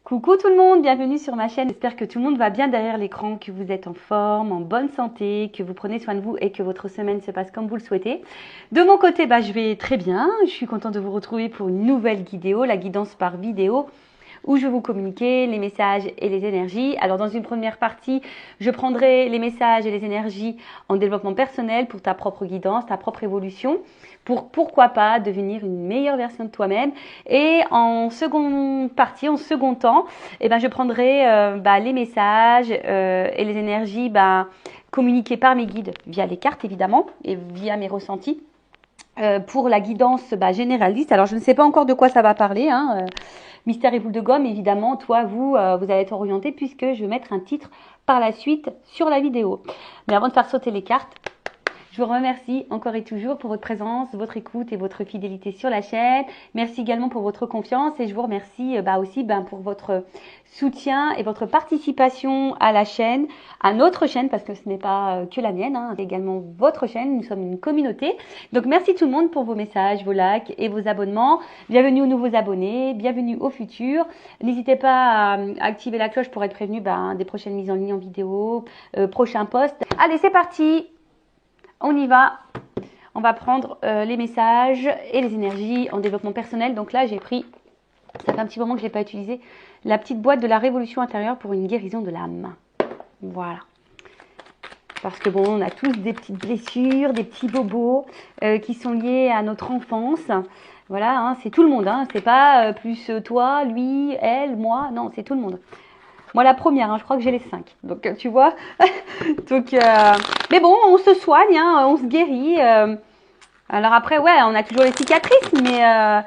Coucou tout le monde, bienvenue sur ma chaîne. J'espère que tout le monde va bien derrière l'écran, que vous êtes en forme, en bonne santé, que vous prenez soin de vous et que votre semaine se passe comme vous le souhaitez. De mon côté, je vais très bien. Je suis contente de vous retrouver pour une nouvelle vidéo, la guidance par vidéo, où je vais vous communiquer les messages et les énergies. Alors dans une première partie, je prendrai les messages et les énergies en développement personnel pour ta propre guidance, ta propre évolution, pour pourquoi pas devenir une meilleure version de toi-même. Et en seconde partie, en second temps, je prendrai les messages et les énergies communiquées par mes guides via les cartes évidemment et via mes ressentis. Pour la guidance généraliste. Alors, je ne sais pas encore de quoi ça va parler. Mystère et boule de gomme, évidemment, toi, vous allez être orienté puisque je vais mettre un titre par la suite sur la vidéo. Mais avant de faire sauter les cartes, je vous remercie encore et toujours pour votre présence, votre écoute et votre fidélité sur la chaîne. Merci également pour votre confiance et je vous remercie aussi pour votre soutien et votre participation à la chaîne, à notre chaîne, parce que ce n'est pas que la mienne, c'est également votre chaîne. Nous sommes une communauté. Donc merci tout le monde pour vos messages, vos likes et vos abonnements. Bienvenue aux nouveaux abonnés, bienvenue aux futurs. N'hésitez pas à activer la cloche pour être prévenu des prochaines mises en ligne en vidéo, prochains posts. Allez, c'est parti! On y va, on va prendre les messages et les énergies en développement personnel. Donc là, j'ai pris, ça fait un petit moment que je ne l'ai pas utilisé, la petite boîte de la révolution intérieure pour une guérison de l'âme. Voilà. Parce que on a tous des petites blessures, des petits bobos qui sont liés à notre enfance. Voilà, c'est tout le monde. C'est pas plus toi, lui, elle, moi. Non, c'est tout le monde. Moi, la première, je crois que j'ai les 5. Donc, tu vois. Donc, mais bon, on se soigne, on se guérit. Alors après, ouais, on a toujours les cicatrices, mais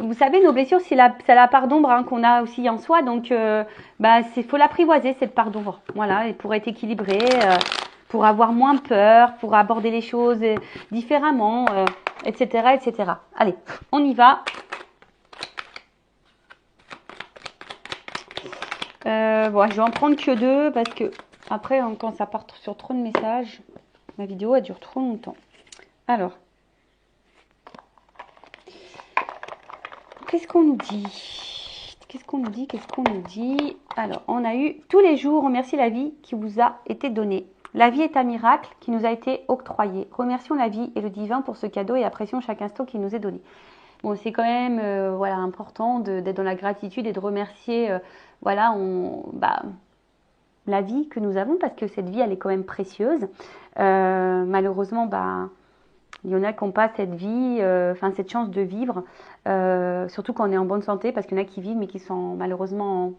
vous savez, nos blessures, c'est la part d'ombre qu'on a aussi en soi. Donc, faut l'apprivoiser, cette part d'ombre. Voilà, et pour être équilibré, pour avoir moins peur, pour aborder les choses différemment, etc., etc. Allez, on y va. Je vais en prendre que 2 parce que après, quand ça part sur trop de messages, ma vidéo elle dure trop longtemps. Alors, qu'est-ce qu'on nous dit? Qu'est-ce qu'on nous dit? Qu'est-ce qu'on nous dit? Alors, on a eu tous les jours, remerciez la vie qui vous a été donnée. La vie est un miracle qui nous a été octroyé. Remercions la vie et le divin pour ce cadeau et apprécions chaque instant qui nous est donné. Bon, c'est quand même important d'être dans la gratitude et de remercier la vie que nous avons parce que cette vie, elle est quand même précieuse. Malheureusement, il y en a qui n'ont pas cette vie, cette chance de vivre, surtout quand on est en bonne santé, parce qu'il y en a qui vivent mais qui sont malheureusement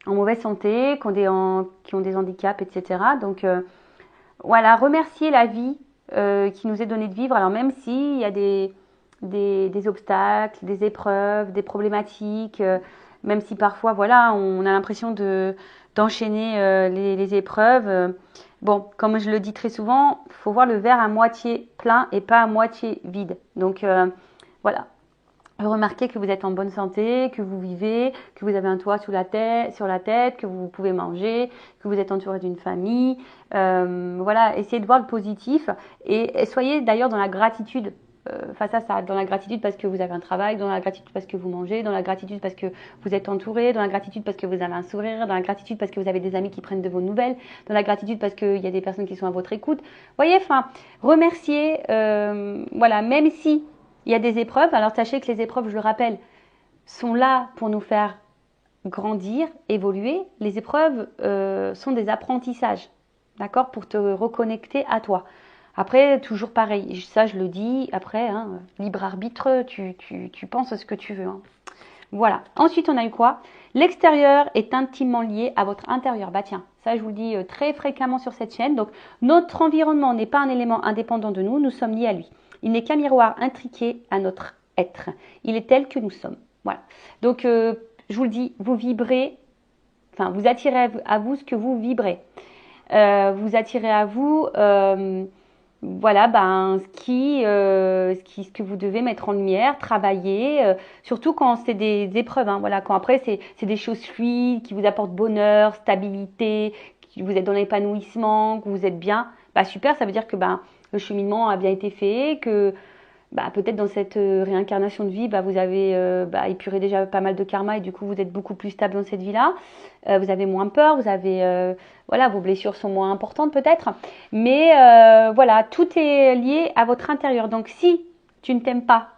en mauvaise santé, qui ont des handicaps, etc. Donc, remercier la vie qui nous est donnée de vivre. Alors, même s'il y a des obstacles, des épreuves, des problématiques, même si parfois, on a l'impression d'enchaîner les épreuves. Comme je le dis très souvent, il faut voir le verre à moitié plein et pas à moitié vide. Donc, remarquez que vous êtes en bonne santé, que vous vivez, que vous avez un toit sur la tête, que vous pouvez manger, que vous êtes entouré d'une famille. Essayez de voir le positif et soyez d'ailleurs dans la gratitude. Face à ça, dans la gratitude parce que vous avez un travail, dans la gratitude parce que vous mangez, dans la gratitude parce que vous êtes entouré, dans la gratitude parce que vous avez un sourire, dans la gratitude parce que vous avez des amis qui prennent de vos nouvelles, dans la gratitude parce qu'il y a des personnes qui sont à votre écoute. Voyez, remercier, même si il y a des épreuves. Alors sachez que les épreuves, je le rappelle, sont là pour nous faire grandir, évoluer. Les épreuves sont des apprentissages, d'accord, pour te reconnecter à toi. Après, toujours pareil, ça je le dis, après, libre arbitre, tu penses à ce que tu veux. Voilà. Ensuite, on a eu quoi? L'extérieur est intimement lié à votre intérieur. Tiens, ça je vous le dis très fréquemment sur cette chaîne. Donc, notre environnement n'est pas un élément indépendant de nous, nous sommes liés à lui. Il n'est qu'un miroir intriqué à notre être. Il est tel que nous sommes. Voilà. Donc, je vous le dis, vous vibrez, vous attirez à vous ce que vous vibrez. Vous attirez à vous... ce que vous devez mettre en lumière, travailler, surtout quand c'est des épreuves, quand après c'est des choses fluides, qui vous apportent bonheur, stabilité, que vous êtes dans l'épanouissement, que vous êtes bien, super, ça veut dire que le cheminement a bien été fait, que bah, peut-être dans cette réincarnation de vie, bah, vous avez épuré déjà pas mal de karma et du coup vous êtes beaucoup plus stable dans cette vie-là. Vous avez moins peur, vous avez voilà, vos blessures sont moins importantes peut-être, mais voilà, tout est lié à votre intérieur. Donc si tu ne t'aimes pas,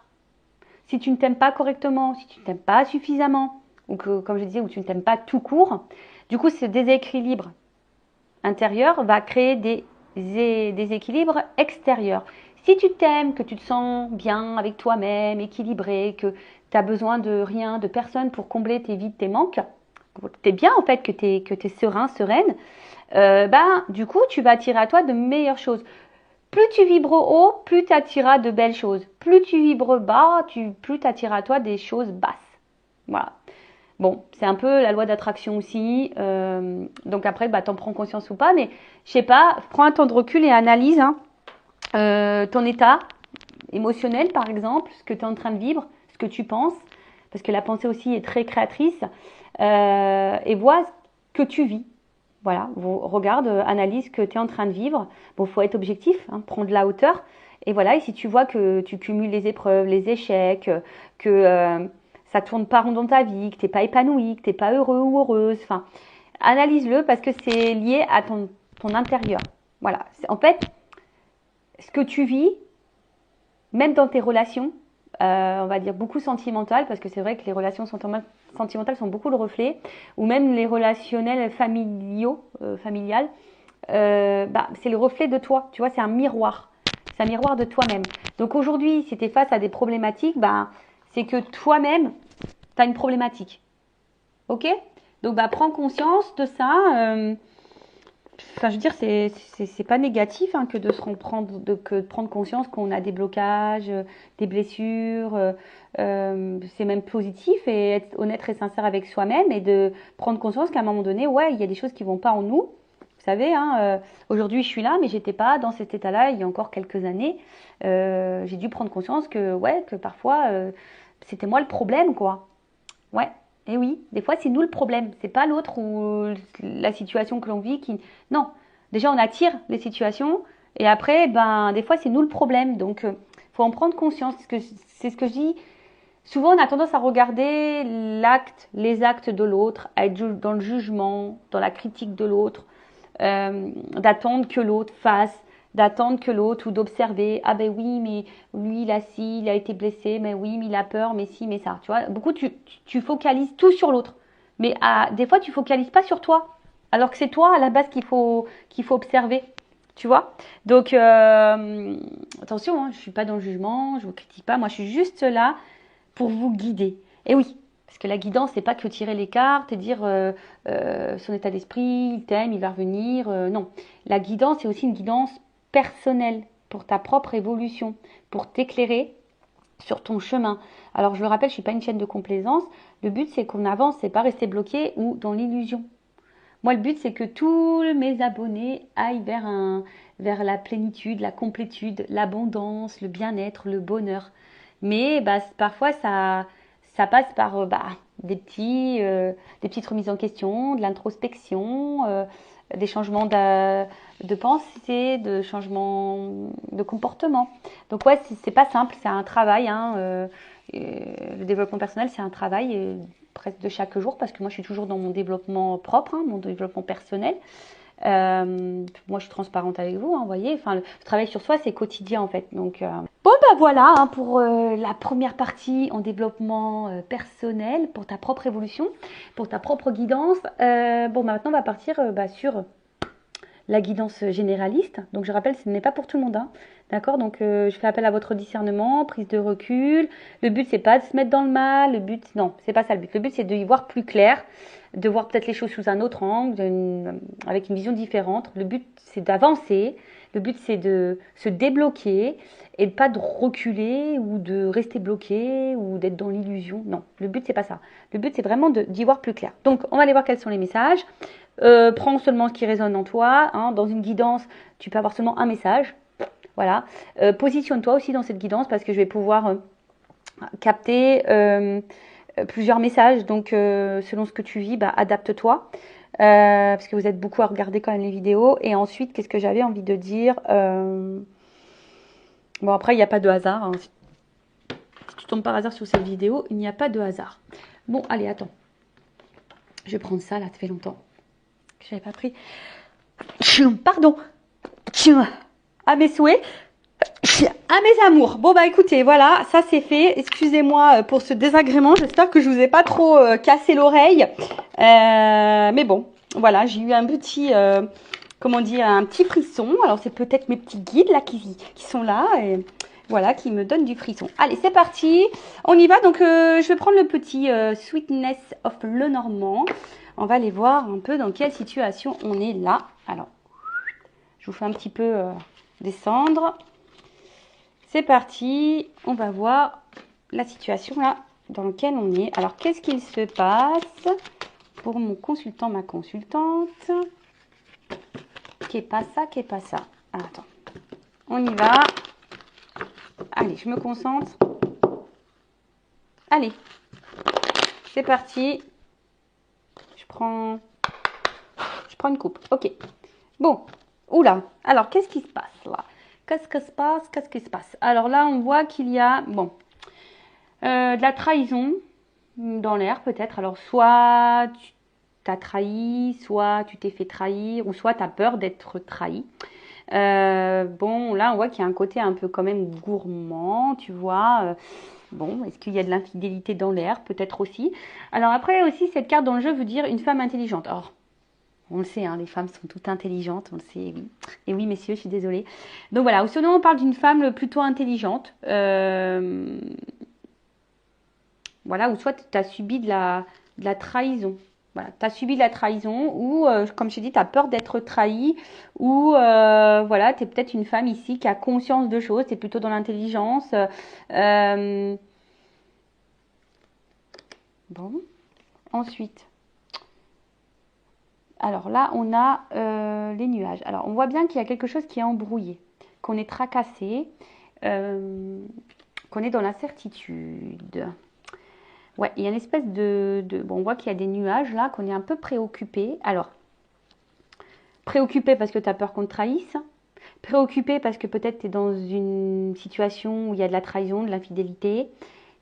si tu ne t'aimes pas correctement, si tu ne t'aimes pas suffisamment, ou que, comme je disais, ou tu ne t'aimes pas tout court, du coup ce déséquilibre intérieur va créer des déséquilibres extérieurs. Si tu t'aimes, que tu te sens bien avec toi-même, équilibré, que tu as besoin de rien, de personne pour combler tes vides, tes manques, tu es bien en fait, que tu es serein, sereine, du coup tu vas attirer à toi de meilleures choses. Plus tu vibres haut, plus tu attireras de belles choses. Plus tu vibres bas, plus tu attireras à toi des choses basses. Voilà. Bon, c'est un peu la loi d'attraction aussi. Donc après, t'en prends conscience ou pas. Mais je sais pas, prends un temps de recul et analyse ton état émotionnel, par exemple, ce que tu es en train de vivre, ce que tu penses. Parce que la pensée aussi est très créatrice. Et vois ce que tu vis. Voilà, regarde, analyse ce que tu es en train de vivre. Bon, faut être objectif, prends de la hauteur. Et voilà, et si tu vois que tu cumules les épreuves, les échecs, que ça tourne pas rond dans ta vie, que t'es pas épanoui, que t'es pas heureux ou heureuse, enfin, analyse-le parce que c'est lié à ton intérieur. Voilà, en fait, ce que tu vis, même dans tes relations, on va dire beaucoup sentimentales, parce que c'est vrai que les relations sentimentales sont beaucoup le reflet, ou même les relationnels familiales, c'est le reflet de toi, tu vois, c'est un miroir. C'est un miroir de toi-même. Donc aujourd'hui, si tu es face à des problématiques, c'est que toi-même, tu as une problématique. Ok? Donc prends conscience de ça. Enfin, je veux dire, c'est pas négatif que de se reprendre, que de prendre conscience qu'on a des blocages, des blessures. C'est même positif et être honnête et sincère avec soi-même et de prendre conscience qu'à un moment donné, ouais, il y a des choses qui vont pas en nous. Vous savez, aujourd'hui je suis là, mais j'étais pas dans cet état-là il y a encore quelques années. J'ai dû prendre conscience que parfois c'était moi le problème, quoi. Ouais. Et oui, des fois c'est nous le problème, c'est pas l'autre ou la situation que l'on vit qui. Non, déjà on attire les situations et après, des fois c'est nous le problème. Donc, faut en prendre conscience. C'est ce que je dis. Souvent, on a tendance à regarder les actes de l'autre, à être dans le jugement, dans la critique de l'autre, d'attendre que l'autre fasse, d'attendre que l'autre ou d'observer. Ah ben oui, mais lui, il a été blessé, mais oui, mais il a peur, mais si, mais ça. Tu vois, beaucoup, tu focalises tout sur l'autre. Mais des fois, tu focalises pas sur toi. Alors que c'est toi, à la base, qu'il faut observer. Tu vois. Donc, attention, je suis pas dans le jugement, je vous critique pas. Moi, je suis juste là pour vous guider. Et oui, parce que la guidance, c'est pas que tirer les cartes et dire son état d'esprit, il t'aime, il va revenir. Non, la guidance, c'est aussi une guidance personnelle pour ta propre évolution, pour t'éclairer sur ton chemin. Alors, je le rappelle, je suis pas une chaîne de complaisance. Le but, c'est qu'on avance, c'est pas rester bloqué ou dans l'illusion. Moi, le but, c'est que tous mes abonnés aillent vers la plénitude, la complétude, l'abondance, le bien-être, le bonheur. Mais parfois, ça passe par des petites remises en question, de l'introspection, des changements de pensée, de changements de comportement. Donc ouais, c'est pas simple, c'est un travail. Le développement personnel, c'est un travail presque de chaque jour parce que moi, je suis toujours dans mon développement propre, mon développement personnel. Moi, je suis transparente avec vous, vous voyez. Enfin, le travail sur soi, c'est quotidien en fait. Donc, voilà pour la première partie en développement personnel, pour ta propre évolution, pour ta propre guidance. Maintenant, on va partir sur la guidance généraliste. Donc, je rappelle, ce n'est pas pour tout le monde, d'accord. Donc, je fais appel à votre discernement, prise de recul. Le but, c'est pas de se mettre dans le mal. Le but, non, c'est pas ça le but. Le but, c'est de y voir plus clair, de voir peut-être les choses sous un autre angle, avec une vision différente. Le but, c'est d'avancer. Le but, c'est de se débloquer et pas de reculer ou de rester bloqué ou d'être dans l'illusion. Non, le but, c'est pas ça. Le but, c'est vraiment d'y voir plus clair. Donc, on va aller voir quels sont les messages. Prends seulement ce qui résonne en toi. Dans une guidance, tu peux avoir seulement un message. Voilà. Positionne-toi aussi dans cette guidance parce que je vais pouvoir capter plusieurs messages. Donc, selon ce que tu vis, adapte-toi. Parce que vous êtes beaucoup à regarder quand même les vidéos. Et ensuite, qu'est-ce que j'avais envie de dire Bon, après, il n'y a pas de hasard. Si tu tombes par hasard sur cette vidéo, il n'y a pas de hasard. Bon, allez, attends. Je vais prendre ça, là, ça fait longtemps que je n'avais pas pris. Pardon. À mes souhaits. À mes amours. Bon, bah écoutez, voilà, ça c'est fait. Excusez-moi pour ce désagrément. J'espère que je vous ai pas trop cassé l'oreille. Mais bon, voilà, j'ai eu un petit... comment dire, un petit frisson. Alors, c'est peut-être mes petits guides là qui sont là et voilà, qui me donnent du frisson. Allez, c'est parti. On y va. Donc, je vais prendre le petit Sweetness of Lenormand. On va aller voir un peu dans quelle situation on est là. Alors, je vous fais un petit peu descendre. C'est parti. On va voir la situation là dans laquelle on est. Alors, qu'est-ce qu'il se passe pour mon consultant, ma consultante? Qu'est pas ça, qu'est pas ça. Alors, attends, on y va. Allez, je me concentre. Allez, c'est parti. Je prends une coupe. Ok. Bon, oula. Alors, qu'est-ce qui se passe là? Qu'est-ce qui se passe? Qu'est-ce qui se passe? Alors là, on voit qu'il y a, bon, de la trahison dans l'air peut-être. Alors, soit tu t'as trahi, soit tu t'es fait trahir, ou soit tu as peur d'être trahi. Bon, là, on voit qu'il y a un côté un peu quand même gourmand, tu vois. Bon, est-ce qu'il y a de l'infidélité dans l'air? Peut-être aussi. Alors après aussi, cette carte dans le jeu veut dire une femme intelligente. Or, on le sait, hein, les femmes sont toutes intelligentes, on le sait, oui. Et oui, messieurs, je suis désolée. Donc voilà, ou sinon on parle d'une femme plutôt intelligente. Voilà, ou soit tu as subi de la trahison. Voilà, tu as subi de la trahison ou, comme je t'ai dit, tu as peur d'être trahi ou, voilà, tu es peut-être une femme ici qui a conscience de choses, tu es plutôt dans l'intelligence. Bon, ensuite, alors là, on a les nuages. Alors, on voit bien qu'il y a quelque chose qui est embrouillé, qu'on est tracassé, qu'on est dans l'incertitude. Ouais, il y a une espèce bon, on voit qu'il y a des nuages là, qu'on est un peu préoccupé. Alors, préoccupé parce que tu as peur qu'on te trahisse. Préoccupé parce que peut-être tu es dans une situation où il y a de la trahison, de l'infidélité.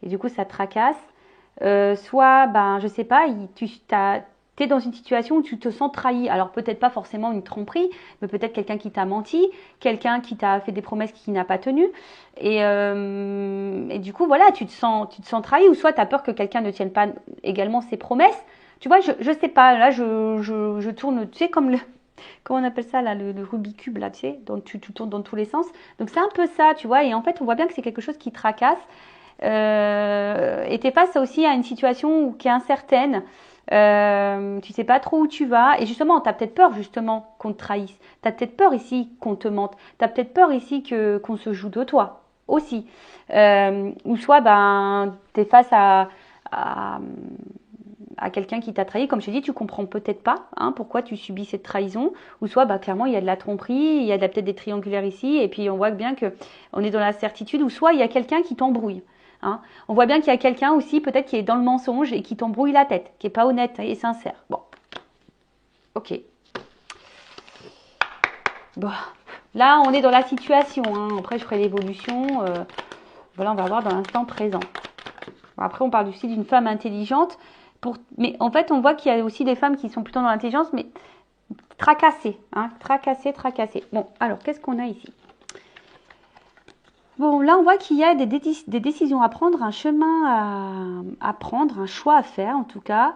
Et du coup, ça te tracasse. Soit, ben, je sais pas, tu es dans une situation où tu te sens trahi. Alors, peut-être pas forcément une tromperie, mais peut-être quelqu'un qui t'a menti, quelqu'un qui t'a fait des promesses qu'il n'a pas tenues. Et du coup, voilà, tu te sens trahi. Ou soit tu as peur que quelqu'un ne tienne pas également ses promesses. Tu vois, je sais pas. Là, je tourne, tu sais, comme le... Comment on appelle ça, là, le Rubik's Cube, là, tu sais, donc tu tournes dans tous les sens. Donc, c'est un peu ça, tu vois. Et en fait, on voit bien que c'est quelque chose qui tracasse. Et tu es face aussi à une situation qui est incertaine. Tu sais pas trop où tu vas. Et justement, tu as peut-être peur, justement, qu'on te trahisse. Tu as peut-être peur ici qu'on te mente. Tu as peut-être peur ici qu'on se joue de toi aussi. Ou soit, ben, tu es face à quelqu'un qui t'a trahi, comme je t'ai dit, tu comprends peut-être pas pourquoi tu subis cette trahison, ou soit bah, clairement il y a de la tromperie, il y a peut-être des triangulaires ici, et puis on voit bien que on est dans la certitude, ou soit il y a quelqu'un qui t'embrouille. On voit bien qu'il y a quelqu'un aussi peut-être qui est dans le mensonge et qui t'embrouille la tête, qui est pas honnête et sincère. Bon, ok. Bon, là on est dans la situation. Après je ferai l'évolution. Voilà, on va voir dans l'instant présent. Bon, après on parle aussi d'une femme intelligente. Mais en fait, on voit qu'il y a aussi des femmes qui sont plutôt dans l'intelligence, mais tracassées. Tracassées. Bon, alors, qu'est-ce qu'on a ici? Bon, là, on voit qu'il y a des décisions à prendre, un chemin à prendre, un choix à faire, en tout cas.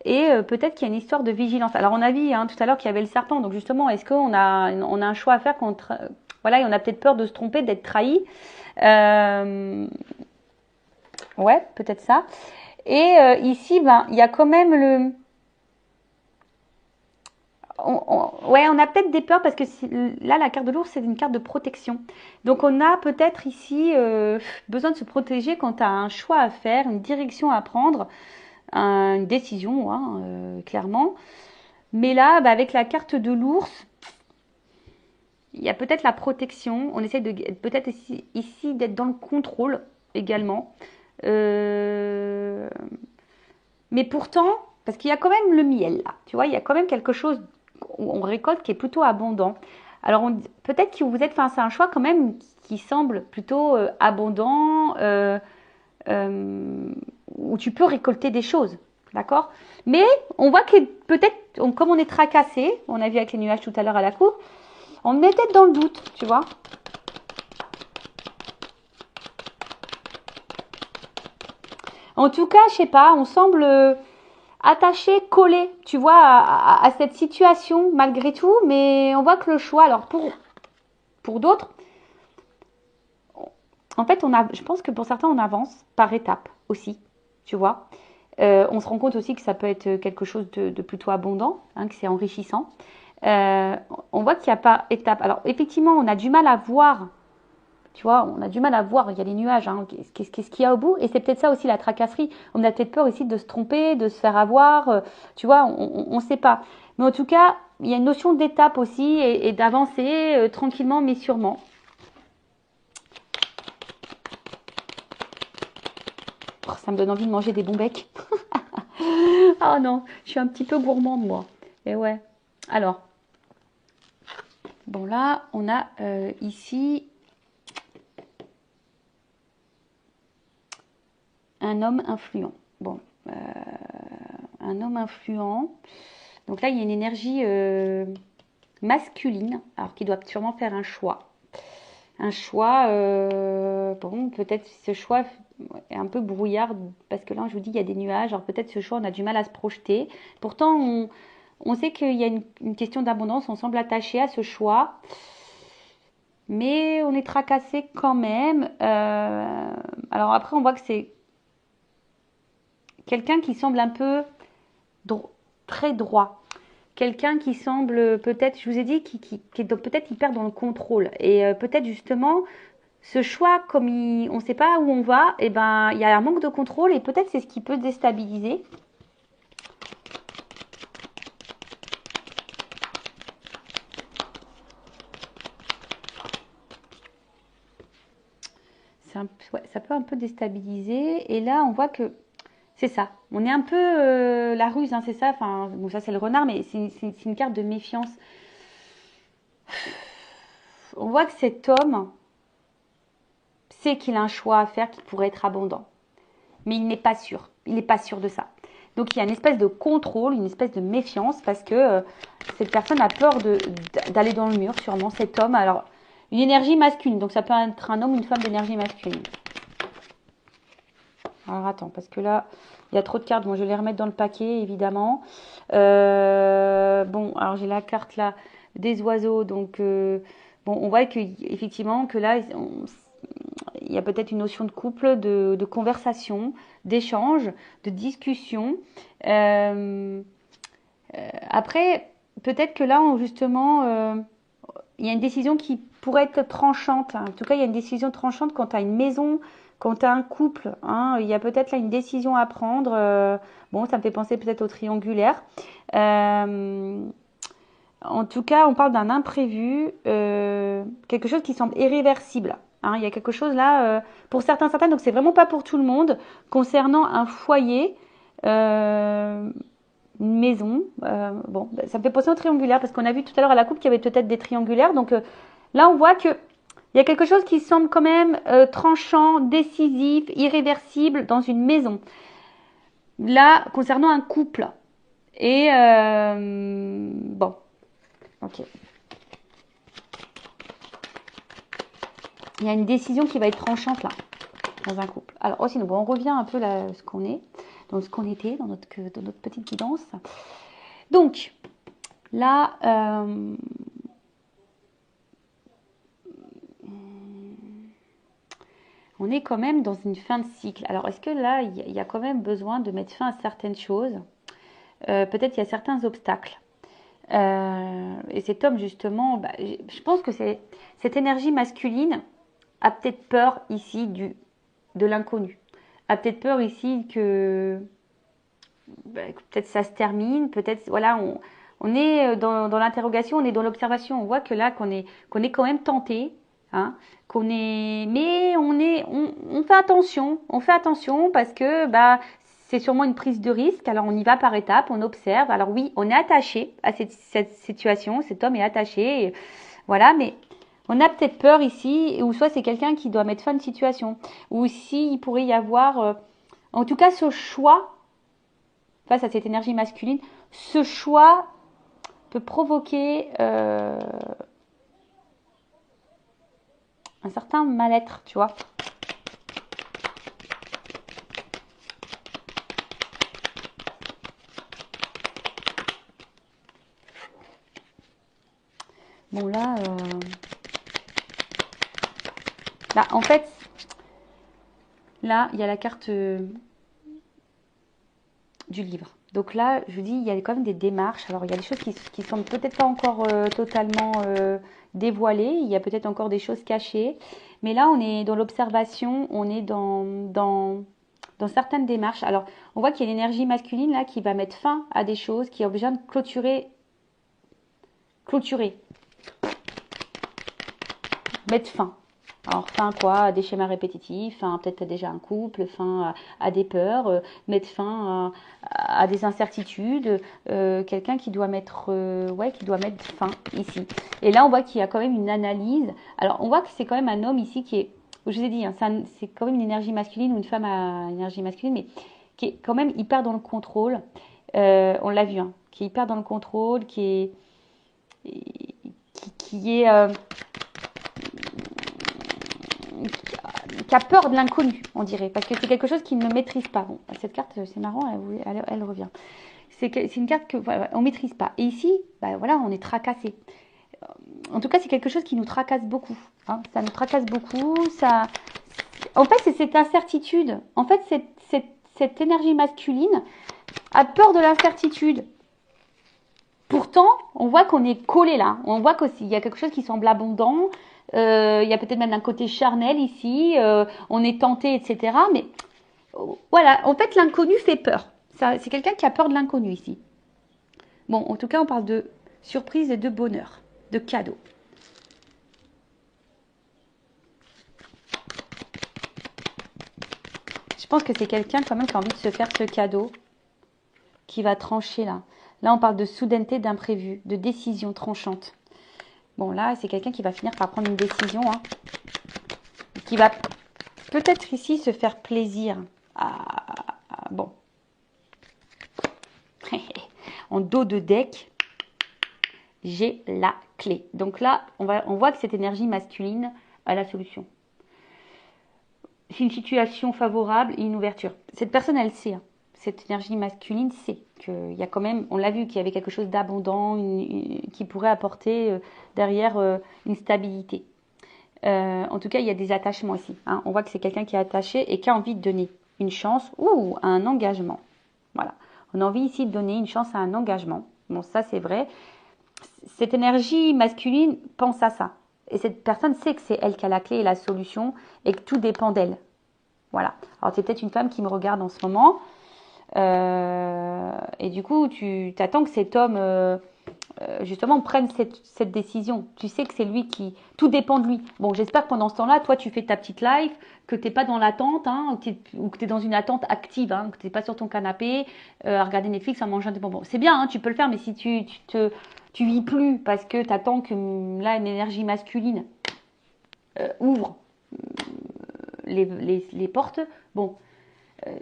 Et peut-être qu'il y a une histoire de vigilance. Alors, on a vu tout à l'heure qu'il y avait le serpent. Donc, justement, est-ce qu'on a un choix à faire contre... Voilà, et on a peut-être peur de se tromper, d'être trahi. Ouais, peut-être ça. Et ici, ben, il y a quand même le... Ouais, on a peut-être des peurs parce que là, la carte de l'ours, c'est une carte de protection. Donc, on a peut-être ici besoin de se protéger quand tu as un choix à faire, une direction à prendre, une décision, clairement. Mais là, bah, avec la carte de l'ours, il y a peut-être la protection. On essaie de peut-être ici d'être dans le contrôle également. Mais pourtant, parce qu'il y a quand même le miel là, tu vois, il y a quand même quelque chose où on récolte qui est plutôt abondant. Alors peut-être que vous êtes face à un choix quand même qui semble plutôt abondant, où tu peux récolter des choses, d'accord? Mais on voit que peut-être, comme on est tracassé, on a vu avec les nuages tout à l'heure à la cour, on est peut-être dans le doute, tu vois. En tout cas, je sais pas, on semble attaché, collé, tu vois, à cette situation malgré tout, mais on voit que le choix, alors pour d'autres, en fait, je pense que pour certains, on avance par étapes aussi, tu vois. On se rend compte aussi que ça peut être quelque chose de plutôt abondant, hein, que c'est enrichissant. On voit qu'il n'y a pas étape. Alors, effectivement, on a du mal à voir, tu vois, on a du mal à voir, il y a les nuages, hein, qu'est-ce qu'il y a au bout. Et c'est peut-être ça aussi la tracasserie. On a peut-être peur aussi de se tromper, de se faire avoir, tu vois, on ne sait pas. Mais en tout cas, il y a une notion d'étape aussi et d'avancer tranquillement mais sûrement. Oh, ça me donne envie de manger des bons becs. Ah non, je suis un petit peu gourmande moi. Et ouais. Alors, bon là, on a ici un homme influent. Bon, un homme influent. Donc là, il y a une énergie masculine, alors qui doit sûrement faire un choix. Un choix, bon, peut-être ce choix est un peu brouillard, parce que là, je vous dis, il y a des nuages, alors peut-être ce choix, on a du mal à se projeter. Pourtant, on sait qu'il y a une question d'abondance, on semble attaché à ce choix, mais on est tracassé quand même. Alors après, on voit que c'est quelqu'un qui semble un peu très droit. Quelqu'un qui semble peut-être, je vous ai dit, qui est peut-être hyper dans le contrôle. Et peut-être justement, ce choix, comme on ne sait pas où on va, et ben, il y a un manque de contrôle et peut-être c'est ce qui peut déstabiliser. Ouais, ça peut un peu déstabiliser. Et là, on voit que c'est ça. On est un peu la ruse, hein, c'est ça. Enfin, bon, ça c'est le renard, mais c'est une carte de méfiance. On voit que cet homme sait qu'il a un choix à faire qui pourrait être abondant. Mais il n'est pas sûr. Il n'est pas sûr de ça. Donc il y a une espèce de contrôle, une espèce de méfiance parce que cette personne a peur d'aller dans le mur, sûrement cet homme. Alors, une énergie masculine, donc ça peut être un homme ou une femme d'énergie masculine. Alors attends, parce que là, il y a trop de cartes. Bon, je vais les remettre dans le paquet, évidemment. Bon, alors j'ai la carte là des oiseaux. Donc, bon, on voit qu'effectivement, que là, il y a peut-être une notion de couple, de conversation, d'échange, de discussion. Après, peut-être que là, justement, il y a une décision qui pourrait être tranchante. En tout cas, il y a une décision tranchante quand tu as une maison, quand tu as un couple. Hein, il y a peut-être là une décision à prendre. Bon, ça me fait penser peut-être au triangulaire. En tout cas, on parle d'un imprévu, quelque chose qui semble irréversible. Hein, il y a quelque chose là, pour certains, certaines, donc c'est vraiment pas pour tout le monde, concernant un foyer, une maison. Bon, ça me fait penser au triangulaire, parce qu'on a vu tout à l'heure à la coupe qu'il y avait peut-être des triangulaires. Donc là, on voit que il y a quelque chose qui semble quand même tranchant, décisif, irréversible dans une maison. Là, concernant un couple. Et bon, ok. Il y a une décision qui va être tranchante là, dans un couple. Alors, sinon, bon, on revient un peu là, ce qu'on est, dans ce qu'on était, dans notre petite guidance. Donc, là, on est quand même dans une fin de cycle. Alors, est-ce que là, il y a quand même besoin de mettre fin à certaines choses? Peut-être il y a certains obstacles. Et cet homme, justement, bah, je pense que cette énergie masculine a peut-être peur ici de l'inconnu. A peut-être peur ici que peut-être ça se termine, peut-être, voilà, on est dans l'interrogation, on est dans l'observation. On voit que là, qu'on est quand même tenté, hein, mais on fait attention parce que bah c'est sûrement une prise de risque. Alors on y va par étapes, on observe. Alors oui, on est attaché à cette situation, cet homme est attaché, et voilà, mais On a peut-être peur ici, ou soit c'est quelqu'un qui doit mettre fin à une situation, ou ici il pourrait y avoir, en tout cas ce choix, face à cette énergie masculine, ce choix peut provoquer un certain mal-être, tu vois. Bon là, en fait, là il y a la carte du livre. Donc là, je vous dis, il y a quand même des démarches. Alors, il y a des choses qui semblent peut-être pas encore totalement dévoilées. Il y a peut-être encore des choses cachées. Mais là, on est dans l'observation, on est dans certaines démarches. Alors, on voit qu'il y a l'énergie masculine là qui va mettre fin à des choses, qui a besoin de clôturer, mettre fin. Alors, fin quoi? À des schémas répétitifs, fin peut-être déjà un couple, fin à des peurs, mettre fin à des incertitudes. Quelqu'un qui doit mettre, qui doit mettre fin ici. Et là, on voit qu'il y a quand même une analyse. Alors, on voit que c'est quand même un homme ici qui est, je vous ai dit, hein, c'est quand même une énergie masculine ou une femme à une énergie masculine, mais qui est quand même hyper dans le contrôle. On l'a vu, hein, qui est hyper dans le contrôle, qui a peur de l'inconnu, on dirait, parce que c'est quelque chose qu'il ne maîtrise pas. Bon, cette carte, c'est marrant, elle revient. C'est une carte que voilà, on maîtrise pas. Et ici, voilà, on est tracassé. En tout cas, c'est quelque chose qui nous tracasse beaucoup. Hein. Ça nous tracasse beaucoup. En fait, c'est cette incertitude. En fait, cette énergie masculine a peur de l'incertitude. Pourtant, on voit qu'on est collé là. On voit qu'il y a quelque chose qui semble abondant. Il y a peut-être même un côté charnel ici. On est tenté, etc. Mais voilà, en fait, l'inconnu fait peur. C'est quelqu'un qui a peur de l'inconnu ici. Bon, en tout cas, on parle de surprise et de bonheur, de cadeau. Je pense que c'est quelqu'un quand même qui a envie de se faire ce cadeau, qui va trancher là. Là, on parle de soudaineté, d'imprévu, de décision tranchante. Bon, là, c'est quelqu'un qui va finir par prendre une décision, hein, qui va peut-être ici se faire plaisir. Bon. En dos de deck, j'ai la clé. Donc là, on voit que cette énergie masculine a la solution. C'est une situation favorable et une ouverture. Cette personne, elle sait, hein. Cette énergie masculine sait qu'il y a quand même, on l'a vu, qu'il y avait quelque chose d'abondant, qui pourrait apporter derrière une stabilité. En tout cas, il y a des attachements ici. Hein. On voit que c'est quelqu'un qui est attaché et qui a envie de donner une chance ou un engagement. Voilà. On a envie ici de donner une chance à un engagement. Bon, ça, c'est vrai. Cette énergie masculine pense à ça. Et cette personne sait que c'est elle qui a la clé et la solution et que tout dépend d'elle. Voilà. Alors, c'est peut-être une femme qui me regarde en ce moment. Et du coup, tu t'attends que cet homme, justement, prenne cette décision. Tu sais que c'est lui qui... Tout dépend de lui. Bon, j'espère que pendant ce temps-là, toi, tu fais ta petite live, que tu n'es pas dans l'attente, hein, ou que tu es dans une attente active, hein, que tu n'es pas sur ton canapé, à regarder Netflix, à manger un bonbon. C'est bien, hein, tu peux le faire, mais si tu vis plus parce que tu attends que là, une énergie masculine ouvre les portes, bon...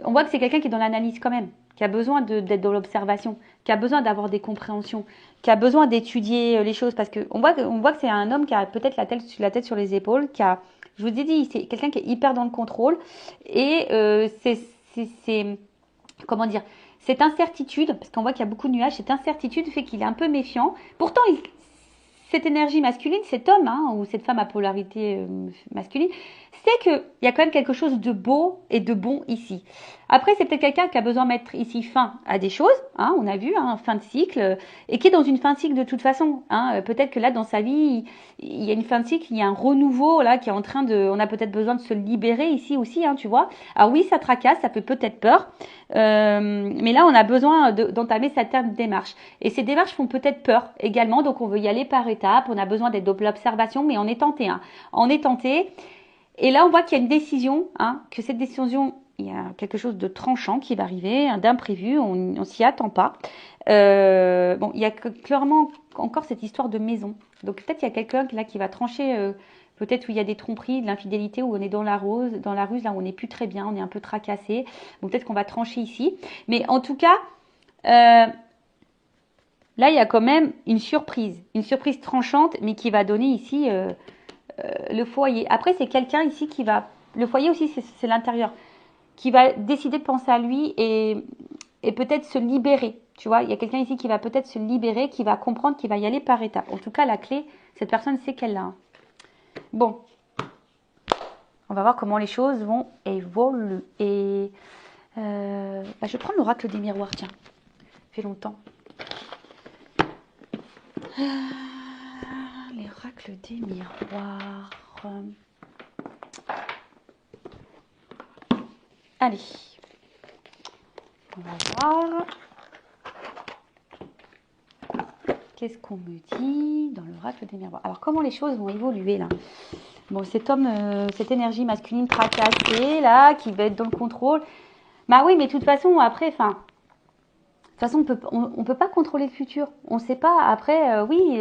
on voit que c'est quelqu'un qui est dans l'analyse quand même, qui a besoin d'être dans l'observation, qui a besoin d'avoir des compréhensions, qui a besoin d'étudier les choses, parce qu'on voit que c'est un homme qui a peut-être la tête sur les épaules, je vous ai dit, c'est quelqu'un qui est hyper dans le contrôle, et comment dire, cette incertitude, parce qu'on voit qu'il y a beaucoup de nuages, cette incertitude fait qu'il est un peu méfiant. Pourtant, cette énergie masculine, cet homme, hein, ou cette femme à polarité masculine, c'est qu'il y a quand même quelque chose de beau et de bon ici. Après, c'est peut-être quelqu'un qui a besoin de mettre ici fin à des choses, hein, on a vu, hein, fin de cycle, et qui est dans une fin de cycle de toute façon. Hein, peut-être que là, dans sa vie, il y a une fin de cycle, il y a un renouveau là qui est en train de... On a peut-être besoin de se libérer ici aussi, hein, tu vois. Alors oui, ça tracasse, ça peut peut-être peur, mais là, on a besoin d'entamer certaines démarches. Et ces démarches font peut-être peur également, donc on veut y aller par étapes, on a besoin d'être dans l'observation, mais on est tenté. Hein. On est tenté. Et là, on voit qu'il y a une décision, hein, que cette décision, il y a quelque chose de tranchant qui va arriver, hein, d'imprévu, on s'y attend pas. Bon, il y a clairement encore cette histoire de maison. Donc peut-être il y a quelqu'un là qui va trancher, peut-être où il y a des tromperies, de l'infidélité, où on est dans la ruse, là où on n'est plus très bien, on est un peu tracassé. Donc peut-être qu'on va trancher ici. Mais en tout cas, là il y a quand même une surprise tranchante, mais qui va donner ici le foyer. Après c'est quelqu'un ici qui va, le foyer aussi c'est l'intérieur, qui va décider de penser à lui et peut-être se libérer. Tu vois, il y a quelqu'un ici qui va peut-être se libérer, qui va comprendre, qui va y aller par étapes. En tout cas, la clé, cette personne sait qu'elle l'a. Hein. Bon, on va voir comment les choses vont évoluer. Je vais prendre l'oracle des miroirs, tiens. Ça fait longtemps. L'oracle des miroirs. Allez. On va voir. Qu'est-ce qu'on me dit dans l'oracle des miroirs? Alors, comment les choses vont évoluer là? Bon, cet homme, cette énergie masculine tracassée là, qui va être dans le contrôle. Bah oui, mais de toute façon, après, de toute façon, on peut pas contrôler le futur. On ne sait pas. Après, oui,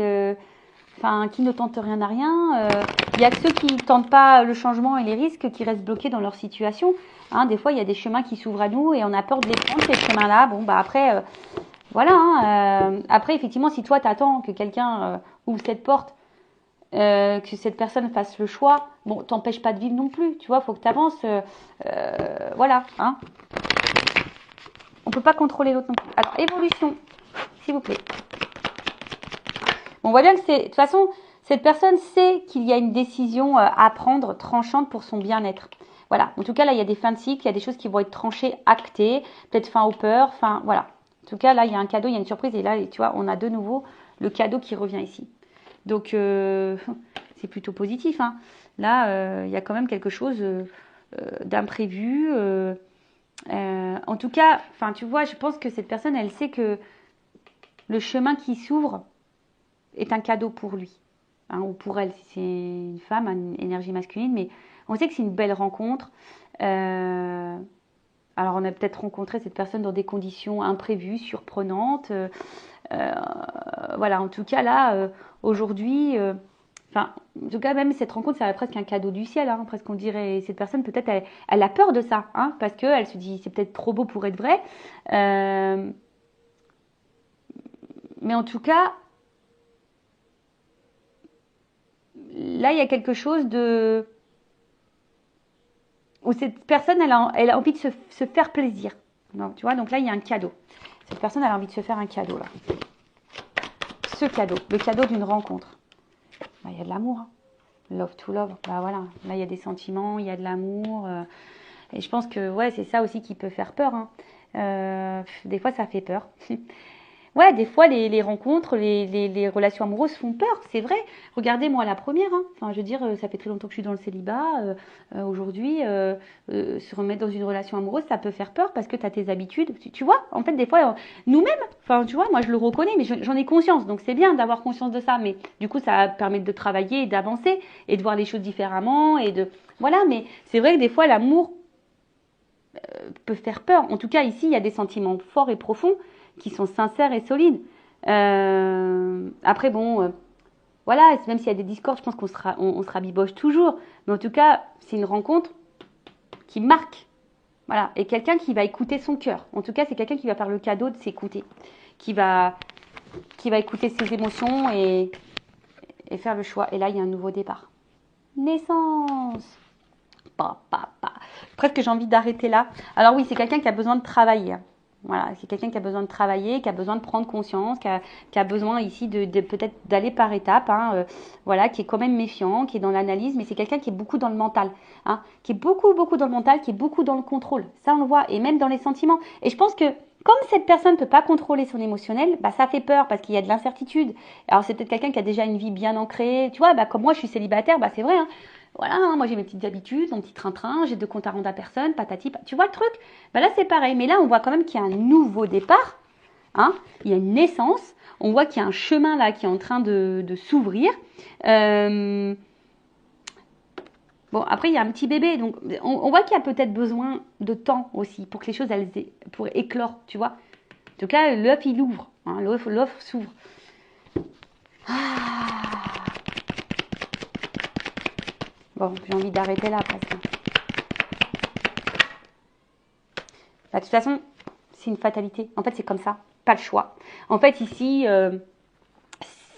qui ne tente rien n'a rien. Il y a que ceux qui tentent pas le changement et les risques qui restent bloqués dans leur situation. Hein, des fois, il y a des chemins qui s'ouvrent à nous et on a peur de les prendre, ces chemins-là. Bon, bah après, voilà. Hein, après, effectivement, si toi, t'attends que quelqu'un ouvre cette porte, que cette personne fasse le choix, bon, t'empêche pas de vivre non plus. Tu vois, faut que tu avances. Voilà. Hein. On peut pas contrôler l'autre non plus. Alors, évolution, s'il vous plaît. Bon, on voit bien que de toute façon, cette personne sait qu'il y a une décision à prendre tranchante pour son bien-être. Voilà. En tout cas, là, il y a des fins de cycle, il y a des choses qui vont être tranchées, actées, peut-être fin aux peurs, voilà. En tout cas, là, il y a un cadeau, il y a une surprise. Et là, tu vois, on a de nouveau le cadeau qui revient ici. Donc, c'est plutôt positif. Hein. Là, il y a quand même quelque chose d'imprévu. En tout cas, tu vois, je pense que cette personne, elle sait que le chemin qui s'ouvre est un cadeau pour lui, hein, ou pour elle, si c'est une femme, une énergie masculine, mais on sait que c'est une belle rencontre. Alors, on a peut-être rencontré cette personne dans des conditions imprévues, surprenantes. Voilà, en tout cas, là, aujourd'hui, en tout cas, même cette rencontre, ça va presque un cadeau du ciel, hein, presque on dirait. Cette personne, peut-être, elle a peur de ça, hein, parce qu'elle se dit, c'est peut-être trop beau pour être vrai. Mais en tout cas, là, il y a quelque chose de... où cette personne, elle a envie de se faire plaisir. Donc, tu vois, donc là, il y a un cadeau. Cette personne, elle a envie de se faire un cadeau, là. Ce cadeau, le cadeau d'une rencontre. Bah, il y a de l'amour, hein. Love to love. Bah voilà, là, il y a des sentiments, il y a de l'amour. Et je pense que, ouais, c'est ça aussi qui peut faire peur. Hein. Des fois, ça fait peur. Ouais, des fois, les rencontres, les relations amoureuses font peur, c'est vrai. Regardez, moi, la première. Hein. Enfin, je veux dire, ça fait très longtemps que je suis dans le célibat. Aujourd'hui, se remettre dans une relation amoureuse, ça peut faire peur parce que tu as tes habitudes. Tu vois, en fait, des fois, nous-mêmes, tu vois, moi, je le reconnais, mais j'en ai conscience. Donc, c'est bien d'avoir conscience de ça. Mais du coup, ça permet de travailler et d'avancer et de voir les choses différemment. Voilà, mais c'est vrai que des fois, l'amour peut faire peur. En tout cas, ici, il y a des sentiments forts et profonds qui sont sincères et solides. Après, bon, voilà, même s'il y a des discords, je pense qu'on on se rabiboche toujours. Mais en tout cas, c'est une rencontre qui marque. Voilà, et quelqu'un qui va écouter son cœur. En tout cas, c'est quelqu'un qui va faire le cadeau de s'écouter. Qui va écouter ses émotions et faire le choix. Et là, il y a un nouveau départ. Naissance. Presque j'ai envie d'arrêter là. Alors oui, c'est quelqu'un qui a besoin de travailler. Voilà, c'est quelqu'un qui a besoin de travailler, qui a besoin de prendre conscience, qui a besoin ici de peut-être d'aller par étapes, hein, voilà, qui est quand même méfiant, qui est dans l'analyse, mais c'est quelqu'un qui est beaucoup dans le mental, hein, qui est beaucoup dans le mental, qui est beaucoup dans le contrôle. Ça, on le voit, et même dans les sentiments. Et je pense que comme cette personne ne peut pas contrôler son émotionnel, bah ça fait peur parce qu'il y a de l'incertitude. Alors c'est peut-être quelqu'un qui a déjà une vie bien ancrée, tu vois, bah comme moi je suis célibataire, bah c'est vrai, hein. Voilà, hein, moi j'ai mes petites habitudes, mon petit train-train, j'ai de compte à rendre à personne, patati, tu vois le truc? Bah là c'est pareil, mais là on voit quand même qu'il y a un nouveau départ, hein, il y a une naissance, on voit qu'il y a un chemin là qui est en train de s'ouvrir. Bon, après il y a un petit bébé, donc on voit qu'il y a peut-être besoin de temps aussi pour que les choses pour éclore, tu vois. En tout cas, l'œuf il ouvre, hein, l'œuf s'ouvre. Ah. Bon, j'ai envie d'arrêter là parce que... Bah, de toute façon, c'est une fatalité. En fait, c'est comme ça. Pas le choix. En fait, ici,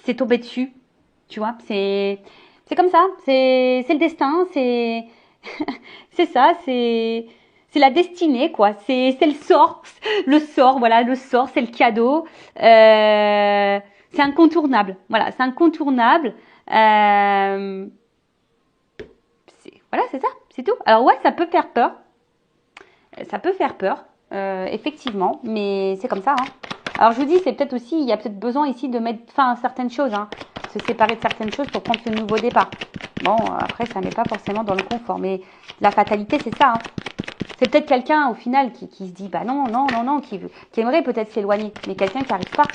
c'est tombé dessus. Tu vois, c'est comme ça. C'est le destin. C'est ça. C'est la destinée, quoi. C'est le sort. Le sort, voilà, le sort, c'est le cadeau. C'est incontournable. Voilà, c'est incontournable. Voilà, c'est ça. C'est tout. Alors ouais, ça peut faire peur. Ça peut faire peur, effectivement, mais c'est comme ça. Hein. Alors je vous dis, c'est peut-être aussi, il y a peut-être besoin ici de mettre fin à certaines choses, hein, se séparer de certaines choses pour prendre ce nouveau départ. Bon, après, ça n'est pas forcément dans le confort, mais la fatalité, c'est ça. Hein. C'est peut-être quelqu'un, au final, qui se dit, bah non, non, non, non, qui aimerait peut-être s'éloigner, mais quelqu'un qui n'arrive pas.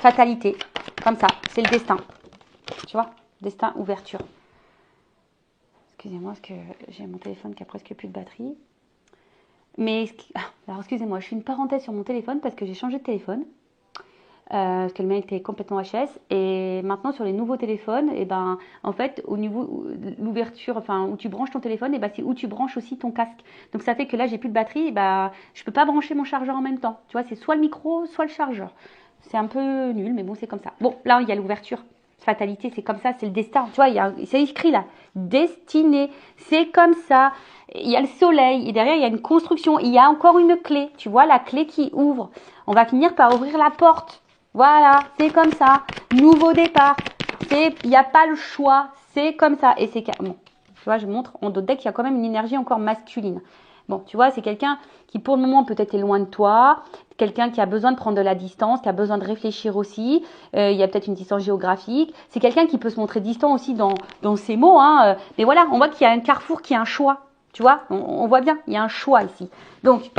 Fatalité, comme ça, c'est le destin. Tu vois, destin, ouverture. Excusez-moi, parce que j'ai mon téléphone qui a presque plus de batterie. Mais, alors excusez-moi, je fais une parenthèse sur mon téléphone parce que j'ai changé de téléphone. Parce que le mien était complètement HS. Et maintenant, sur les nouveaux téléphones, et ben, en fait, au niveau de l'ouverture, enfin, où tu branches ton téléphone, et ben, c'est où tu branches aussi ton casque. Donc, ça fait que là, j'ai plus de batterie, et ben, je peux pas brancher mon chargeur en même temps. Tu vois, c'est soit le micro, soit le chargeur. C'est un peu nul, mais bon, c'est comme ça. Bon, là, il y a l'ouverture. Fatalité, c'est comme ça, c'est le destin. Tu vois, c'est écrit là. Destinée, c'est comme ça. Il y a le soleil, et derrière, il y a une construction. Il y a encore une clé. Tu vois, la clé qui ouvre. On va finir par ouvrir la porte. Voilà, c'est comme ça. Nouveau départ. Il n'y a pas le choix. C'est comme ça. Et c'est bon. Tu vois, je montre en dos de deck, il y a quand même une énergie encore masculine. Bon, tu vois, c'est quelqu'un qui pour le moment peut-être est loin de toi, quelqu'un qui a besoin de prendre de la distance, qui a besoin de réfléchir aussi. Il y a peut-être une distance géographique. C'est quelqu'un qui peut se montrer distant aussi dans ses mots. Hein. Mais voilà, on voit qu'il y a un carrefour qui a un choix. Tu vois, on voit bien, il y a un choix ici. Donc,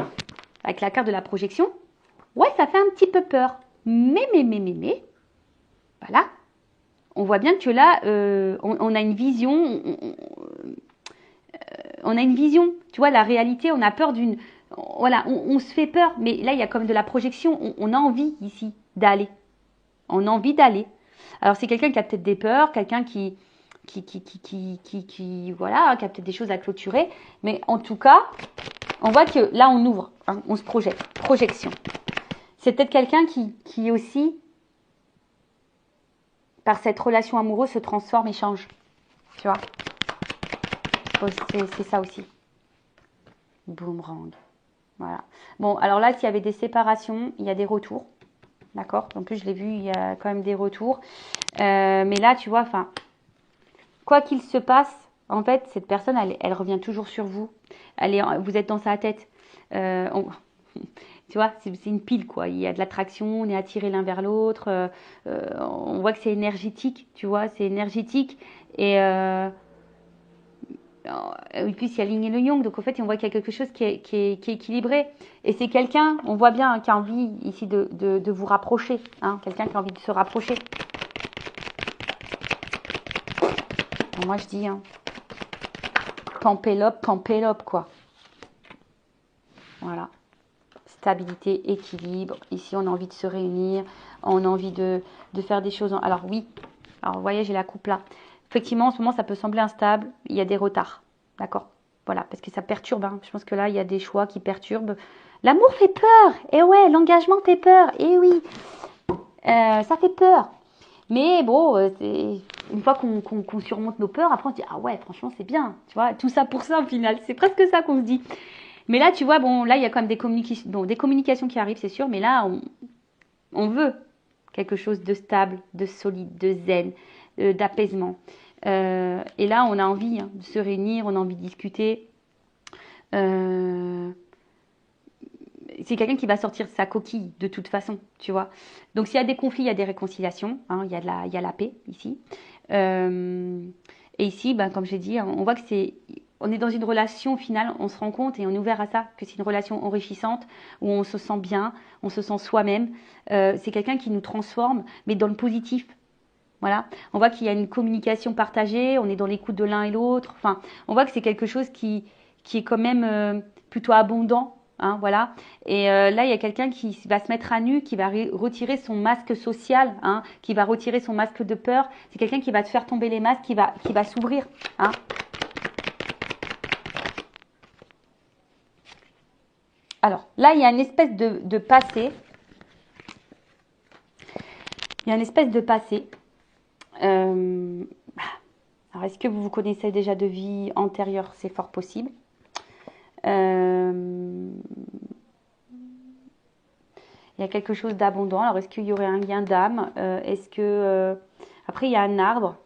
avec la carte de la projection, ouais, ça fait un petit peu peur. Mais, voilà. On voit bien que là, on a une vision, on a une vision. Tu vois, la réalité, on a peur d'une... Voilà, on se fait peur. Mais là, il y a comme de la projection. On a envie ici d'aller. On a envie d'aller. Alors, c'est quelqu'un qui a peut-être des peurs, quelqu'un qui voilà, qui a peut-être des choses à clôturer. Mais en tout cas, on voit que là, on ouvre. Hein, on se projette. Projection. C'est peut-être quelqu'un qui aussi, par cette relation amoureuse, se transforme et change. Tu vois, c'est ça aussi. Boomerang. Voilà. Bon, alors là, s'il y avait des séparations, il y a des retours. D'accord. En plus, je l'ai vu, il y a quand même des retours. Mais là, tu vois, enfin, quoi qu'il se passe, en fait, cette personne, elle revient toujours sur vous. Vous êtes dans sa tête. Tu vois, c'est une pile, quoi. Il y a de l'attraction, on est attirés l'un vers l'autre. On voit que c'est énergétique, tu vois, c'est énergétique. Et puis, il y a le yin et le yang. Donc, en fait, on voit qu'il y a quelque chose qui est équilibré. Et c'est quelqu'un, on voit bien, hein, qui a envie ici de vous rapprocher. Hein, quelqu'un qui a envie de se rapprocher. Bon, moi, je dis, hein, Pampélope, quoi. Voilà. Stabilité, équilibre. Ici, on a envie de se réunir. On a envie de faire des choses. Alors, oui. Alors, vous voyez, j'ai la coupe là. Effectivement, en ce moment, ça peut sembler instable. Il y a des retards. D'accord? Voilà, parce que ça perturbe. Hein. Je pense que là, il y a des choix qui perturbent. L'amour fait peur. Et ouais, l'engagement fait peur. Et oui, ça fait peur. Mais bon, une fois qu'on surmonte nos peurs, après on se dit, ah ouais, franchement, c'est bien. Tu vois, tout ça pour ça, au final. C'est presque ça qu'on se dit. Mais là, tu vois, bon, là, il y a quand même des communications qui arrivent, c'est sûr. Mais là, on veut quelque chose de stable, de solide, de zen, d'apaisement. Et là, on a envie, hein, de se réunir, on a envie de discuter. C'est quelqu'un qui va sortir de sa coquille de toute façon, tu vois. Donc, s'il y a des conflits, il y a des réconciliations. Hein, il y a la paix ici. Et ici, ben, comme j'ai dit, on voit que on est dans une relation, au final, on se rend compte et on est ouvert à ça, que c'est une relation enrichissante, où on se sent bien, on se sent soi-même. C'est quelqu'un qui nous transforme, mais dans le positif. Voilà. On voit qu'il y a une communication partagée, on est dans l'écoute de l'un et l'autre. Enfin, on voit que c'est quelque chose qui est quand même plutôt abondant. hein, voilà. Et là, il y a quelqu'un qui va se mettre à nu, qui va retirer son masque social, hein, qui va retirer son masque de peur. C'est quelqu'un qui va te faire tomber les masques, qui va s'ouvrir, hein. Alors, là, il y a une espèce de passé. Il y a une espèce de passé. Alors, est-ce que vous vous connaissez déjà de vie antérieure? C'est fort possible. Il y a quelque chose d'abondant. Alors, est-ce qu'il y aurait un lien d'âme? Est-ce que... Après, il y a un arbre.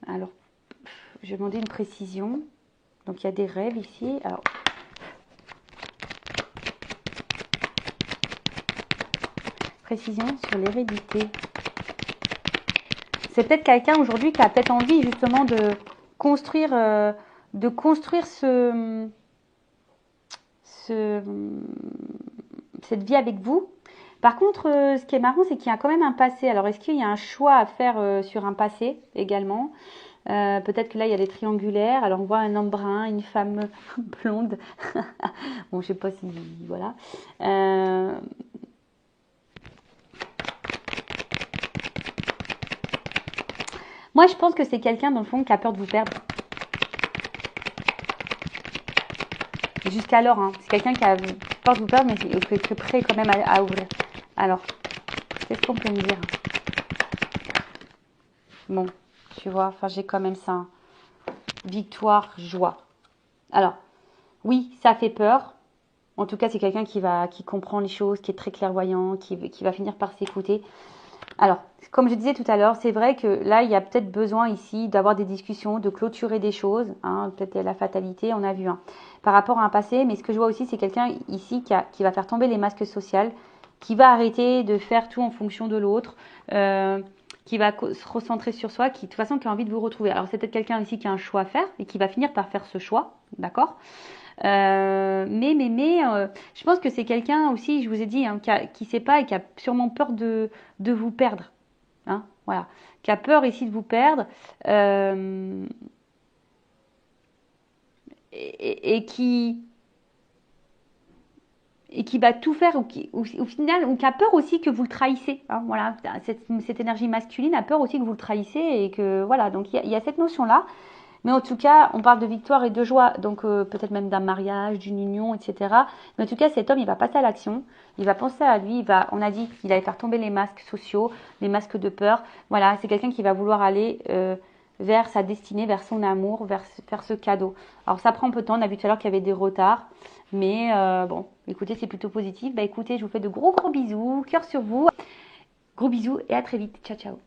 Alors, je vais demander une précision. Donc, il y a des rêves ici. Alors... Précision sur l'hérédité. C'est peut-être quelqu'un aujourd'hui qui a peut-être envie justement de construire cette vie avec vous. Par contre, ce qui est marrant, c'est qu'il y a quand même un passé. Alors, est-ce qu'il y a un choix à faire sur un passé également? Peut-être que là, il y a des triangulaires. Alors, on voit un homme brun, une femme blonde. Bon, je sais pas si... Voilà. Moi, je pense que c'est quelqu'un, dans le fond, qui a peur de vous perdre. Jusqu'alors, hein. C'est quelqu'un qui a peur de vous perdre, mais qui est prêt quand même à ouvrir. Alors, qu'est-ce qu'on peut me dire? Bon, tu vois, enfin, j'ai quand même ça. Hein. Victoire, joie. Alors, oui, ça fait peur. En tout cas, c'est quelqu'un qui comprend les choses, qui est très clairvoyant, qui va finir par s'écouter. Alors, comme je disais tout à l'heure, c'est vrai que là, il y a peut-être besoin ici d'avoir des discussions, de clôturer des choses. Hein, peut-être la fatalité, on a vu, hein, par rapport à un passé. Mais ce que je vois aussi, c'est quelqu'un ici qui va faire tomber les masques sociaux, qui va arrêter de faire tout en fonction de l'autre, qui va se recentrer sur soi, qui de toute façon qui a envie de vous retrouver. Alors, c'est peut-être quelqu'un ici qui a un choix à faire et qui va finir par faire ce choix, d'accord? Je pense que c'est quelqu'un aussi, je vous ai dit, hein, qui sait pas et qui a sûrement peur de vous perdre. Hein, voilà. Qui a peur ici de vous perdre. Et qui va tout faire ou au final, ou qui a peur aussi que vous le trahissez. Hein, voilà, cette énergie masculine a peur aussi que vous le trahissez et que voilà. Donc il y a cette notion-là. Mais en tout cas, on parle de victoire et de joie, donc peut-être même d'un mariage, d'une union, etc. Mais en tout cas, cet homme, il va passer à l'action, il va penser à lui, on a dit qu'il allait faire tomber les masques sociaux, les masques de peur. Voilà, c'est quelqu'un qui va vouloir aller vers sa destinée, vers son amour, vers ce cadeau. Alors ça prend un peu de temps, on a vu tout à l'heure qu'il y avait des retards, mais bon, écoutez, c'est plutôt positif. Bah écoutez, je vous fais de gros bisous, cœur sur vous. Gros bisous et à très vite. Ciao, ciao.